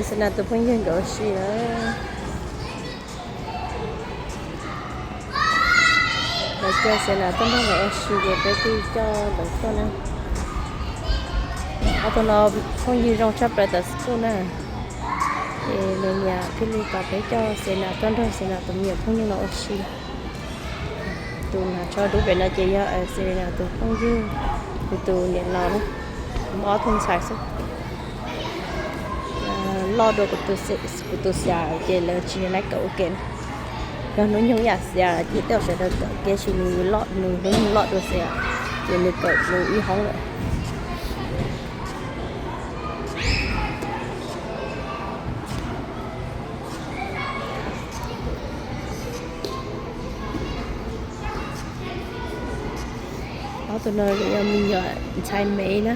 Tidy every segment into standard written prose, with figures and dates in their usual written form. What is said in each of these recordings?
Xin là tôi phải nhân gạo xì đó. Để cho xin là tôi nói gạo xì để bé đi cho đỡ con nè. Ở tôi nó không như trong chấp lại tại school nè. Thì lên nhà cái ly cà phê cho xin là tôi nói xin là tôi nhiều không như gạo xì. Tôi là cho đủ bé là chị cho xin là tôi không như tôi nhận lo đó. Bỏ ntxhais lo đồ của tôi xả về là chỉ lấy cậu kiện còn nó nhung nhạt xả chỉ tiêu sẽ được cái chỉ mình lọt mình lọt đồ xả thì mình cậu mình y hóng rồi đó tôi nói mình nhờ chai mấy nữa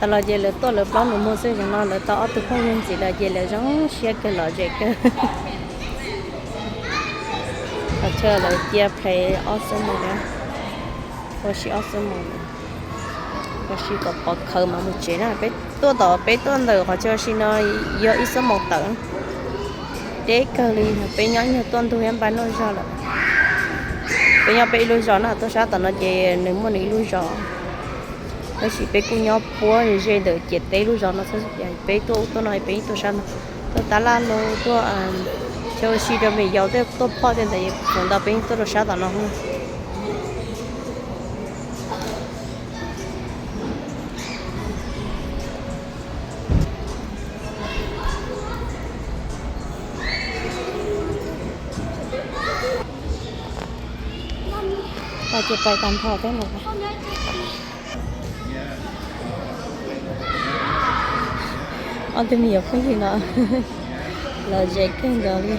ta lo về là tôi là bao nhiêu mua xe cho nó là tao tôi không nhận gì là về là giống xe cái lọ dệt cái họ chơi là chia play awesome rồi đó có gì awesome rồi có gì có bọc khờ mà một chuyện là bé tôi rồi họ chơi xin nó giờ ít số một tầng để cơ li bé nhỏ như tôi em bán nuôi rồi là bé nhỏ bé nuôi rồi là tôi sẽ tao nó về nếu mà nuôi rồi nó chỉ bé cũng nhau bố thì dễ được chết tế lúc rồi nó sẽ bé tôi nói bé tôi sao tôi ta la nó tôi cho xí cho mình giàu tôi bỏ tiền tại còn đâu bé tôi rồi sao tao nó không ta chụp bài tạm thọ cái một anh tìm hiểu cái gì nữa là dễ cái đó đi